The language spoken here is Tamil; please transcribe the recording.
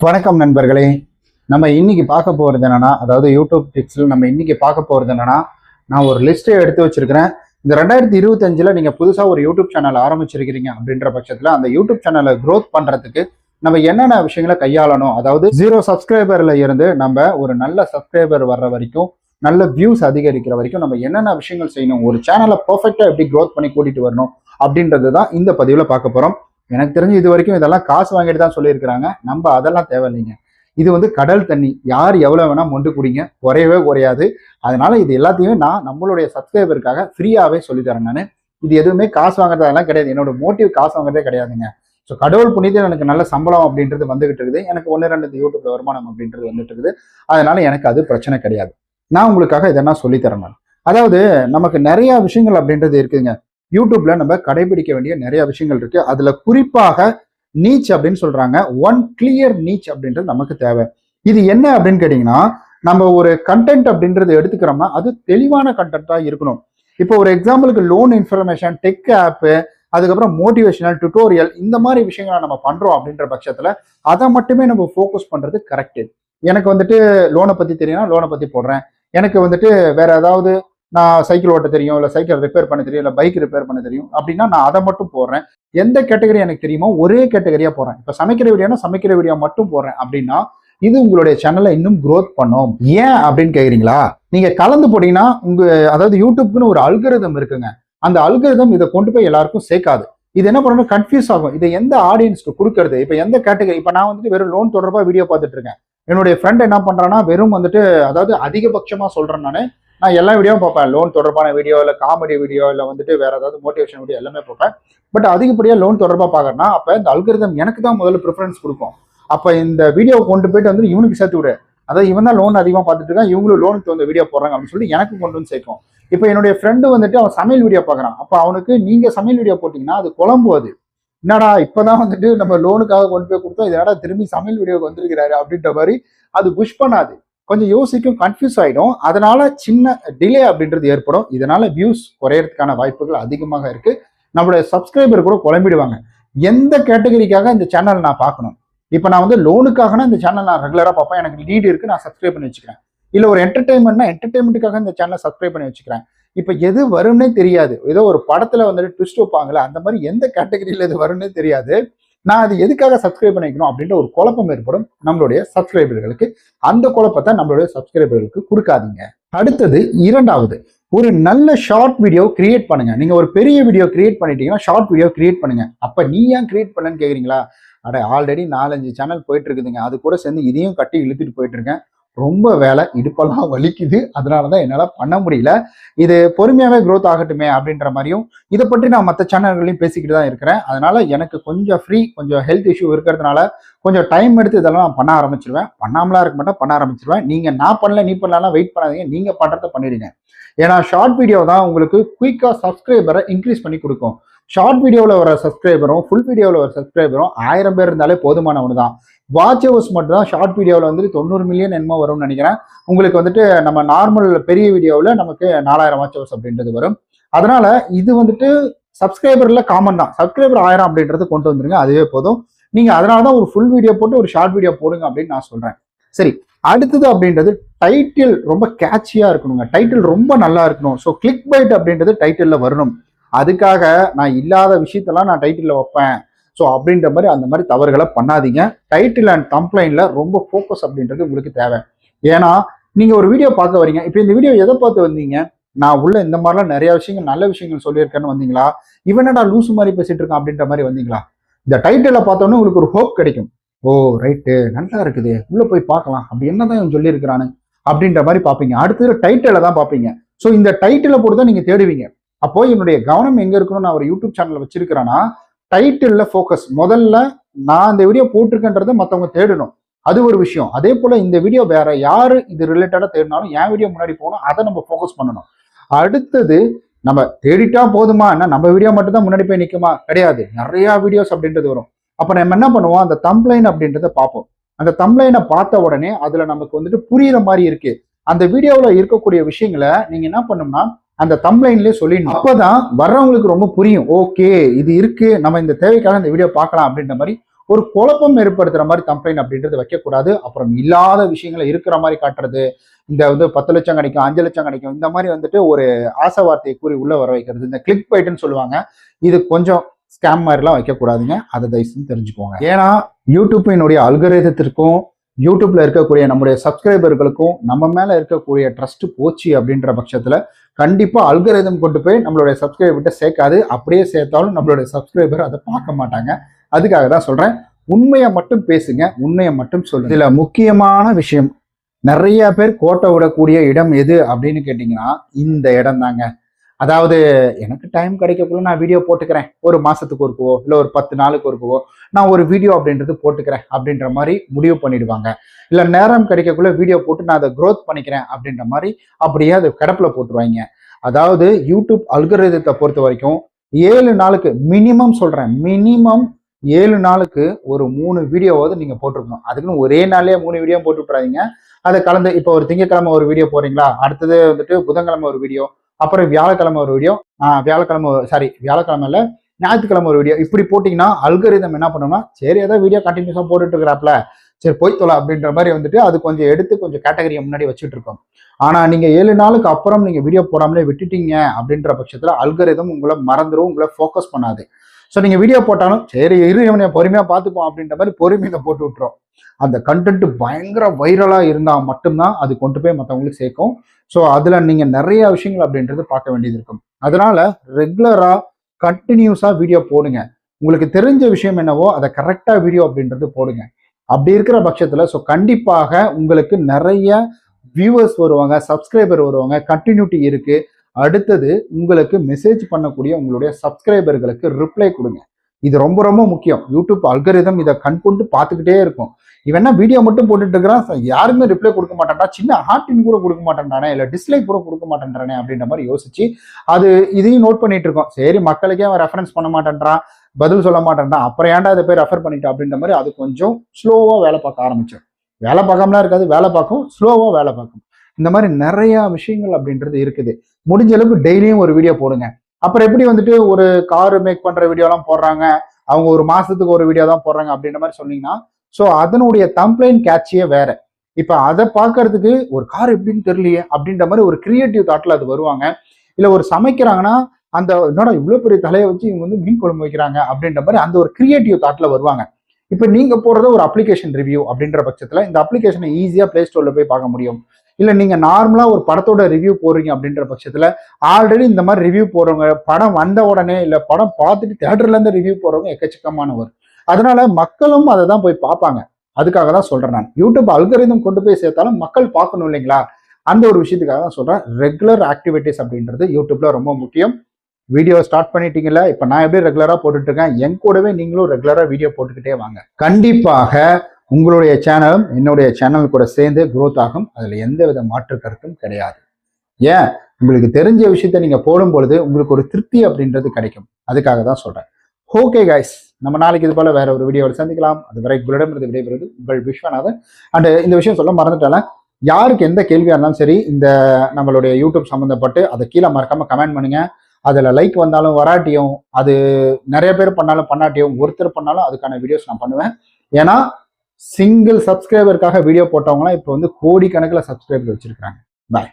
வணக்கம் நண்பர்களே. நம்ம இன்னைக்கு பார்க்க போகிறது என்னன்னா, அதாவது யூடியூப் டிப்ஸில் நம்ம இன்னைக்கு பார்க்க போகிறது என்னன்னா, நான் ஒரு லிஸ்ட்டை எடுத்து வச்சிருக்கிறேன். இந்த 2025 நீங்கள் புதுசாக ஒரு யூடியூப் சேனல் ஆரம்பிச்சிருக்கிறீங்க அப்படின்ற பட்சத்தில் அந்த யூடியூப் சேனலை க்ரோத் பண்ணுறதுக்கு நம்ம என்னென்ன விஷயங்களை கையாளணும், அதாவது 0 சப்ஸ்கிரைபரில் இருந்து நம்ம ஒரு நல்ல சப்ஸ்கிரைபர் வர்ற வரைக்கும், நல்ல வியூஸ் அதிகரிக்கிற வரைக்கும் நம்ம என்னென்ன விஷயங்கள் செய்யணும், ஒரு சேனலை பர்ஃபெக்டாக எப்படி க்ரோத் பண்ணி கூட்டிகிட்டு வரணும் அப்படின்றது தான் இந்த பதிவில் பார்க்க போகிறோம். எனக்கு தெரிஞ்சு இது வரைக்கும் இதெல்லாம் காசு வாங்கிட்டு தான் சொல்லியிருக்கிறாங்க. நம்ம அதெல்லாம் தேவையில்லைங்க. இது கடல் தண்ணி. யார் எவ்வளோ வேணா மொண்டு குடிங்க, குறையவே குறையாது. அதனால இது எல்லாத்தையுமே நான் நம்மளுடைய சப்ஸ்கிரைபருக்காக ஃப்ரீயாகவே சொல்லித்தரேன். நான் இது எதுவுமே காசு வாங்குறதெல்லாம் கிடையாது. என்னோட மோட்டிவ் காசு வாங்குறதே கிடையாதுங்க. ஸோ கடவுள் புண்ணியத்தில் எனக்கு நல்ல சம்பளம் அப்படின்றது வந்துகிட்டு இருக்குது. எனக்கு 1-2 யூடியூப்ல வருமானம் அப்படின்றது வந்துட்டு இருக்குது. அதனால எனக்கு அது பிரச்சனை கிடையாது. நான் உங்களுக்காக இதெல்லாம் சொல்லித்தரேன். நான் அதாவது நமக்கு நிறைய விஷயங்கள் அப்படின்றது இருக்குதுங்க. யூடியூப்ல நம்ம கடைபிடிக்க வேண்டிய நிறைய விஷயங்கள் இருக்கு. அதுல குறிப்பாக நீச் அப்படின்னு சொல்றாங்க. ஒன் கிளியர் நீச் அப்படின்றது நமக்கு தேவை. இது என்ன அப்படின்னு கேட்டீங்கன்னா, நம்ம ஒரு கண்டென்ட் அப்படின்றது எடுத்துக்கிறோம்னா அது தெளிவான கண்டென்ட்டா இருக்கணும். இப்போ ஒரு எக்ஸாம்பிளுக்கு லோன் இன்ஃபர்மேஷன், டெக் ஆப்பு, அதுக்கப்புறம் மோட்டிவேஷனல், டுட்டோரியல், இந்த மாதிரி விஷயங்களை நம்ம பண்றோம் அப்படின்ற பட்சத்துல அதை மட்டுமே நம்ம ஃபோக்கஸ் பண்றது கரெக்டு. எனக்கு லோனை பத்தி தெரியும்னா லோனை பத்தி போடுறேன். எனக்கு வேற ஏதாவது நான் சைக்கிள் ஓட்ட தெரியும், இல்லை சைக்கிள் ரிப்பேர் பண்ண தெரியும், இல்லை பைக் ரிப்பேர் பண்ண தெரியும் அப்படின்னா நான் அதை மட்டும் போடுறேன். எந்த கேட்டகரி எனக்கு தெரியுமோ ஒரே கேட்டகரியா போடுறேன். இப்போ சமைக்கிற வீடியோனா சமைக்கிற வீடியோ மட்டும் போடுறேன் அப்படின்னா இது உங்களுடைய சேனலை இன்னும் க்ரோத் பண்ணும். ஏன் அப்படின்னு கேட்குறீங்களா? நீங்க கலந்து போட்டீங்கன்னா அதாவது யூடியூப்னு ஒரு அல்கரிதம் இருக்குங்க. அந்த அல்கரிதம் இதை கொண்டு போய் எல்லாருக்கும் சேர்க்காது. இது என்ன பண்ணணும், கன்ஃபியூஸ் ஆகும். இதை எந்த ஆடியன்ஸ்க்கு கொடுக்கறது, இப்போ எந்த கேட்டகரி. இப்போ நான் வெறும் லோன் தொடர்பாக வீடியோ பார்த்துட்டு இருக்கேன். என்னுடைய ஃப்ரெண்ட் என்ன பண்றான்னா வெறும் அதாவது அதிகபட்சமா சொல்றேன் நான் எல்லா வீடியோவும் பார்ப்பேன். லோன் தொடர்பான வீடியோ, இல்லை காமெடி வீடியோ, இல்லை வேற ஏதாவது மோட்டிவேஷன் வீடியோ எல்லாமே பார்ப்பேன். பட் அதிகப்படியாக லோன் தொடர்பாக பார்க்கறேன்னா அப்போ இந்த அல்கரிதம் எனக்கு தான் முதல்ல ப்ரிஃபரன்ஸ் கொடுக்கும். அப்போ இந்த வீடியோவை கொண்டு போயிட்டு இவனுக்கு சேர்த்து விடு, அதாவது இவன் தான் லோன் அதிகமாக பார்த்துட்டு இருக்கான், இவங்களும் லோனுக்கு வந்து வீடியோ போடுறாங்க அப்படின்னு சொல்லி எனக்கு கொண்டு வந்து சேர்க்கும். இப்போ என்னுடைய ஃப்ரெண்டு அவன் சமையல் வீடியோ பார்க்குறான். அப்போ அவனுக்கு நீங்க சமையல் வீடியோ போட்டிங்கன்னா அது குழம்பு. அது என்னடா இப்போதான் நம்ம லோனுக்காக கொண்டு போய் கொடுத்தோம், இதோட திரும்பி சமையல் வீடியோக்கு வந்திருக்கிறாரு அப்படின்ற மாதிரி அது புஷ் பண்ணாது. கொஞ்சம் யோசிக்கும், கன்ஃபியூஸ் ஆகிடும். அதனால சின்ன டிலே அப்படின்றது ஏற்படும். இதனால வியூஸ் குறையறதுக்கான வாய்ப்புகள் அதிகமாக இருக்கு. நம்மளுடைய சப்ஸ்கிரைபர் கூட குழம்பிடுவாங்க. எந்த கேட்டகரிக்காக இந்த சேனல் நான் பார்க்கணும்? இப்போ நான் லோனுக்காகனா இந்த சேனல் நான் ரெகுலராக பார்ப்பேன். எனக்கு நீட் இருக்கு, நான் சப்ஸ்கிரைப் பண்ணி வச்சுக்கிறேன். இல்லை ஒரு என்டர்டைன்மெண்ட்னா என்டர்டைன்மெண்ட்டுக்காக இந்த சேனலை சப்ஸ்கிரைப் பண்ணி வச்சுக்கிறேன். இப்போ எது வரும்னே தெரியாது. ஏதோ ஒரு படத்துல ட்விஸ்ட் வைப்பாங்களே அந்த மாதிரி எந்த கேட்டகரியில் எது வரும்னே தெரியாது. நான் அது எதுக்காக சப்ஸ்கிரைப் பண்ணிக்கணும் அப்படின்ற ஒரு குழப்பம் ஏற்படும் நம்மளுடைய சப்ஸ்கிரைபர்களுக்கு. அந்த குழப்பத்தை நம்மளுடைய சப்ஸ்கிரைபர்களுக்கு கொடுக்காதீங்க. அடுத்தது, இரண்டாவது, ஒரு நல்ல ஷார்ட் வீடியோ கிரியேட் பண்ணுங்க. நீங்க ஒரு பெரிய வீடியோ கிரியேட் பண்ணிட்டீங்கன்னா ஷார்ட் வீடியோ கிரியேட் பண்ணுங்க. அப்ப நீ ஏன் கிரியேட் பண்ணலன்னு கேக்குறீங்களா? ஆல்ரெடி 4-5 சேனல் போயிட்டு இருக்குதுங்க. அது கூட சேர்ந்து இதையும் கட்டி இழுத்துட்டு போயிட்டு இருக்கேன். ரொம்ப வேலை, இடுப்பெல்லாம் வலிக்குது. அதனாலதான் என்னால பண்ண முடியல. இது பொறுமையாவே க்ரோத் ஆகட்டுமே அப்படின்ற மாதிரியும் இதை பற்றி நான் மற்ற சேனல்களையும் பேசிக்கிட்டு தான் இருக்கிறேன். அதனால எனக்கு கொஞ்சம் ஹெல்த் இஷ்யூ இருக்கிறதுனால கொஞ்சம் டைம் எடுத்து இதெல்லாம் நான் பண்ண ஆரம்பிச்சிருவேன். பண்ணாமலா இருக்க மாட்டேன், பண்ண ஆரம்பிச்சிருவேன். நான் பண்ணல நீ பண்ணலாம் வெயிட் பண்ணாதீங்க, நீங்க பண்றதை பண்ணிடுங்க. ஏன்னா ஷார்ட் வீடியோ தான் உங்களுக்கு குயிக்கா சப்ஸ்கிரைபரை இன்க்ரீஸ் பண்ணி கொடுக்கும். ஷார்ட் வீடியோவில் வர சப்ஸ்கிரைபரும் ஃபுல் வீடியோவில் வர சப்ஸ்கிரைபரும் 1000 பேர் இருந்தாலே போதுமானவனு தான். வாட்ச் ஹவர்ஸ் மட்டும் தான் ஷார்ட் வீடியோவில் 90 மில்லியன் என்னமோ வரும்னு நினைக்கிறேன். உங்களுக்கு நம்ம நார்மல் பெரிய வீடியோவில் நமக்கு 4000 வாட்ச் ஹவர்ஸ் அப்படின்றது வரும். அதனால இது சப்ஸ்கிரைபர்ல காமன் தான். சப்ஸ்கிரைபர் 1000 அப்படின்றது கொண்டு வந்துருங்க, அதுவே போதும். நீங்க அதனாலதான் ஒரு ஃபுல் வீடியோ போட்டு ஒரு ஷார்ட் வீடியோ போடுங்க அப்படின்னு நான் சொல்றேன். சரி, அடுத்தது அப்படின்றது டைட்டில் ரொம்ப கேட்சியா இருக்கணுங்க. டைட்டில் ரொம்ப நல்லா இருக்கணும். ஸோ கிளிக் பைட் அப்படின்றது டைட்டில்ல வரணும். அதுக்காக நான் இல்லாத விஷயத்தெல்லாம் நான் டைட்டில்ல வைப்பேன் ஸோ அப்படின்ற மாதிரி அந்த மாதிரி தவறுகளை பண்ணாதீங்க. டைட்டில் அண்ட் தம்ப்லைன்ல ரொம்ப ஃபோக்கஸ் அப்படின்றது உங்களுக்கு தேவை. ஏன்னா நீங்க ஒரு வீடியோ பார்க்க வரீங்க. இப்போ இந்த வீடியோ எதை பார்த்து வந்தீங்க? நான் உள்ள இந்த மாதிரிலாம் நிறைய விஷயங்கள், நல்ல விஷயங்கள் சொல்லியிருக்கேன்னு வந்தீங்களா? இவனடா லூசு மாதிரி பேசிட்டு இருக்கான் அப்படின்ற மாதிரி வந்தீங்களா? இந்த டைட்டிலை பார்த்தோன்னே உங்களுக்கு ஒரு ஹோப் கிடைக்கும். ஓ ரைட்டு, நல்லா இருக்குது, உள்ள போய் பார்க்கலாம், அப்படி என்னதான் இவன் சொல்லியிருக்கிறானு அப்படின்ற மாதிரி பார்ப்பீங்க. அடுத்தது டைட்டிலை தான் பார்ப்பீங்க. ஸோ இந்த டைட்டிலை போட்டு தான் நீங்க தேடுவீங்க. அப்போ என்னுடைய கவனம் எங்க இருக்கணும்னு நான் ஒரு யூடியூப் சேனல்ல வச்சிருக்கிறேன்னா டைட்டில்ல ஃபோக்கஸ். முதல்ல நான் இந்த வீடியோ போட்டிருக்கேன்றதை மற்றவங்க தேடணும், அது ஒரு விஷயம். அதே போல இந்த வீடியோ வேற யாரு இது ரிலேட்டடா தேடினாலும் என் வீடியோ முன்னாடி போகணும், அதை நம்ம ஃபோக்கஸ் பண்ணணும். அடுத்தது, நம்ம தேடிட்டா போதுமா, நம்ம வீடியோ மட்டும் தான் முன்னாடி போய் நிற்குமா? கிடையாது, நிறைய வீடியோஸ் அப்படின்றது வரும். அப்ப நம்ம என்ன பண்ணுவோம், அந்த தம்ப்லைன் அப்படின்றத பார்ப்போம். அந்த தம்ப்லைனை பார்த்த உடனே அதுல நமக்கு புரியுற மாதிரி இருக்கு. அந்த வீடியோவில் இருக்கக்கூடிய விஷயங்களை நீங்க என்ன பண்ணணும்னா அந்த தம்ப்லைன்லயே சொல்லிடணும். அப்பதான் வர்றவங்களுக்கு ரொம்ப புரியும். ஓகே, இது இருக்கு, நம்ம இந்த தேவைக்காக இந்த வீடியோ பார்க்கலாம் அப்படின்ற மாதிரி ஒரு குழப்பம் ஏற்படுத்துற மாதிரி தம்ப்ளைன் அப்படின்றது வைக்கக்கூடாது. அப்புறம் இல்லாத விஷயங்களை இருக்கிற மாதிரி காட்டுறது, இந்த 10 லட்சம் கிடைக்கும், 5 லட்சம் கிடைக்கும், இந்த மாதிரி ஒரு ஆசை வார்த்தையை கூறி உள்ள வர வைக்கிறது, இந்த கிளிக் பைட்டுன்னு சொல்லுவாங்க. இது கொஞ்சம் ஸ்கேம் மாதிரிலாம் வைக்கக்கூடாதுங்க. அதை தயவுசெய்து தெரிஞ்சுக்கோங்க. ஏன்னா யூடியூப்பினுடைய அல்கரிதத்திற்கும் யூடியூப்ல இருக்கக்கூடிய நம்முடைய சப்ஸ்கிரைபர்களுக்கும் நம்ம மேல இருக்கக்கூடிய ட்ரஸ்ட் போச்சு அப்படின்ற பட்சத்துல கண்டிப்பா அல்கரிதம் கொண்டு போய் நம்மளுடைய சப்ஸ்கிரைபர்கிட்ட சேர்க்காது. அப்படியே சேர்த்தாலும் நம்மளுடைய சப்ஸ்கிரைபர் அதை பார்க்க மாட்டாங்க. அதுக்காக தான் சொல்றேன், உண்மையை மட்டும் பேசுங்க, உண்மையை மட்டும் சொல்லுங்க. இதுல முக்கியமான விஷயம், நிறைய பேர் கோட்டை விடக்கூடிய இடம் எது அப்படின்னு கேட்டீங்கன்னா இந்த இடம் தாங்க. அதாவது எனக்கு டைம் கிடைக்கக்குள்ள நான் வீடியோ போட்டுக்கிறேன், ஒரு மாசத்துக்கு ஒருக்கவோ இல்லை ஒரு 10 நாளுக்கு ஒருக்கவோ நான் ஒரு வீடியோ அப்படின்றது போட்டுக்கிறேன் அப்படின்ற மாதிரி முடிவு பண்ணிடுவாங்க. இல்லை நேரம் கிடைக்கக்குள்ள வீடியோ போட்டு நான் அதை க்ரோத் பண்ணிக்கிறேன் அப்படின்ற மாதிரி அப்படியே அதை கிடப்புல போட்டுருவாங்க. அதாவது யூடியூப் அல்கரிதத்தை பொறுத்த வரைக்கும் 7 நாளுக்கு மினிமம் சொல்றேன், மினிமம் 7 நாளுக்கு ஒரு 3 வீடியோவாவது நீங்க போட்டிருக்கணும். அதுக்குன்னு ஒரே நாளே 3 வீடியோ போட்டு விட்டுறாதீங்க. அதை கலந்து இப்போ ஒரு திங்கட்கிழமை ஒரு வீடியோ போறீங்களா, அடுத்தது புதன்கிழமை ஒரு வீடியோ, அப்புறம் வியாழக்கிழமை ஒரு வீடியோ, வியாழக்கிழமை இல்லை ஞாயிற்றுக்கிழமை ஒரு வீடியோ, இப்படி போட்டிங்கன்னா அல்கரிதம் என்ன பண்ணுன்னா சரி ஏதாவது வீடியோ கண்டினியூஸாக போட்டுட்டு இருக்கிறாப்ல, சரி போய் தொலை அப்படின்ற மாதிரி அது கொஞ்சம் எடுத்து கொஞ்சம் கேட்டகரியை முன்னாடி வச்சுட்டு இருக்கோம். ஆனால் நீங்கள் 7 நாளுக்கு அப்புறம் நீங்கள் வீடியோ போடாமலே விட்டுட்டீங்க அப்படின்ற பட்சத்தில் அல்கரிதம் உங்களை மறந்துடும், உங்களை ஃபோக்கஸ் பண்ணாது. ஸோ நீங்கள் வீடியோ போட்டாலும் சரி இவனை பொறுமையாக பார்த்துப்போம் அப்படின்ற மாதிரி பொறுமையை போட்டு விட்டுரும். அந்த கண்டென்ட் பயங்கர வைரலாக இருந்தால் மட்டும்தான் அது கொண்டு போய் மற்றவங்களுக்கு சேர்க்கும். ஸோ அதில் நீங்கள் நிறைய விஷயங்கள் அப்படின்றது பார்க்க வேண்டியது இருக்கும். அதனால ரெகுலராக கண்டினியூஸாக வீடியோ போடுங்க. உங்களுக்கு தெரிஞ்ச விஷயம் என்னவோ அதை கரெக்டாக வீடியோ அப்படின்றது போடுங்க. அப்படி இருக்கிற பட்சத்தில் ஸோ கண்டிப்பாக உங்களுக்கு நிறைய வியூவர்ஸ் வருவாங்க, சப்ஸ்கிரைபர் வருவாங்க, கண்டினியூட்டி இருக்கு. அடுத்தது உங்களுக்கு மெசேஜ் பண்ணக்கூடிய உங்களுடைய சப்ஸ்கிரைபர்களுக்கு ரிப்ளை கொடுங்க. இது ரொம்ப ரொம்ப முக்கியம். யூடியூப் அல்கரிதம் இதை கண்கொண்டு பார்த்துக்கிட்டே இருக்கும். இவன் வீடியோ மட்டும் போட்டுட்டு இருக்கிறான், யாருமே ரிப்ளை கொடுக்க மாட்டான்டா, சின்ன ஹார்ட்டின் கூட கொடுக்க மாட்டேன்றானே, இல்லை டிஸ்லைக் கூட கொடுக்க மாட்டேன்றானே அப்படின்ற மாதிரி யோசிச்சு அது இதையும் நோட் பண்ணிட்டு இருக்கோம். சரி மக்களுக்கே அவன் ரெஃபரன்ஸ் பண்ண மாட்டேன்றான், பதில் சொல்ல மாட்டேன்றான், அப்புறம் ஏன்டா இதை போய் ரெஃபர் பண்ணிட்டான் அப்படின்ற மாதிரி அது கொஞ்சம் ஸ்லோவாக வேலை பார்க்க ஆரம்பிச்சோம். வேலை பார்க்காமலாம் இருக்காது, வேலை பார்க்கும், ஸ்லோவாக வேலை பார்க்கும். இந்த மாதிரி நிறைய விஷயங்கள் அப்படின்றது இருக்குது. முடிஞ்ச அளவுக்கு டெய்லியும் ஒரு வீடியோ போடுங்க. அப்புறம் எப்படி ஒரு கார் மேக் பண்ற வீடியோலாம் போடுறாங்க, அவங்க ஒரு மாசத்துக்கு ஒரு வீடியோ தான் போடுறாங்க அப்படின்ற மாதிரி சொன்னீங்கன்னா ஸோ அதனுடைய தம்ப்ளைன் கேட்சியே வேற. இப்போ அதை பார்க்கறதுக்கு ஒரு கார் எப்படின்னு தெரியலையே அப்படின்ற மாதிரி ஒரு கிரியேட்டிவ் தாட்ல அது வருவாங்க. இல்லை ஒரு சமைக்கிறாங்கன்னா அந்த என்னடா இவ்வளோ பெரிய தலையை வச்சு இவங்க மீன் குழம்பு வைக்கிறாங்க அப்படின்ற மாதிரி அந்த ஒரு கிரியேட்டிவ் தாட்ல வருவாங்க. இப்போ நீங்க போடுறது ஒரு அப்ளிகேஷன் ரிவ்யூ அப்படின்ற பட்சத்தில் இந்த அப்ளிகேஷனை ஈஸியாக பிளே ஸ்டோர்ல போய் பார்க்க முடியும். இல்லை நீங்க நார்மலா ஒரு படத்தோட ரிவ்யூ போடுறீங்க அப்படின்ற பட்சத்துல ஆல்ரெடி இந்த மாதிரி ரிவ்யூ போடுறவங்க படம் வந்த உடனே இல்லை படம் பார்த்துட்டு தியேட்டர்ல இருந்து ரிவ்யூ போடுறவங்க எக்கச்சக்கமானவர். அதனால மக்களும் அதை தான் போய் பார்ப்பாங்க. அதுக்காக தான் சொல்றேன், நான் யூடியூப் அல்கரிதம் கொண்டு போய் சேர்த்தாலும் மக்கள் பார்க்கணும் இல்லைங்களா, அந்த ஒரு விஷயத்துக்காக தான் சொல்றேன். ரெகுலர் ஆக்டிவிட்டிஸ் அப்படின்றது யூடியூப்ல ரொம்ப முக்கியம். வீடியோ ஸ்டார்ட் பண்ணிட்டீங்கல்ல, இப்போ நான் எப்படி ரெகுலரா போட்டுட்டு இருக்கேன், என் கூடவே நீங்களும் ரெகுலரா வீடியோ போட்டுக்கிட்டே வாங்க. கண்டிப்பாக உங்களுடைய சேனலும் என்னுடைய சேனல் கூட சேர்ந்து க்ரோத் ஆகும். அதுல எந்த வித மாற்று கருத்தும் கிடையாது. ஏன், உங்களுக்கு தெரிஞ்ச விஷயத்த நீங்க போடும் பொழுது உங்களுக்கு ஒரு திருப்தி அப்படின்றது கிடைக்கும். அதுக்காக தான் சொல்றேன். ஓகே கைஸ், நம்ம நாளைக்கு இது போல வேற ஒரு வீடியோவில் சந்திக்கலாம். அதுவரை உங்களிடமிருந்து விடைபெறுவது உங்கள் விஸ்வநாதன். அண்ட் இந்த விஷயம் சொல்ல மறந்துட்டாலும், யாருக்கு எந்த கேள்வியா இருந்தாலும் சரி இந்த நம்மளுடைய யூடியூப் சம்மந்தப்பட்டு அதை கீழே மறக்காம கமெண்ட் பண்ணுங்க. அதுல லைக் வந்தாலும் வராட்டியும், அது நிறைய பேர் பண்ணாலும் பண்ணாட்டியும், ஒருத்தர் பண்ணாலும் அதுக்கான வீடியோஸ் நான் பண்ணுவேன். ஏன்னா சிங்கிள் சப்ஸ்கிரைபருக்காக வீடியோ போட்டவங்களாம் இப்போ கோடிக்கணக்கில் சப்ஸ்கிரைபர் வச்சிருக்காங்க. பாய்.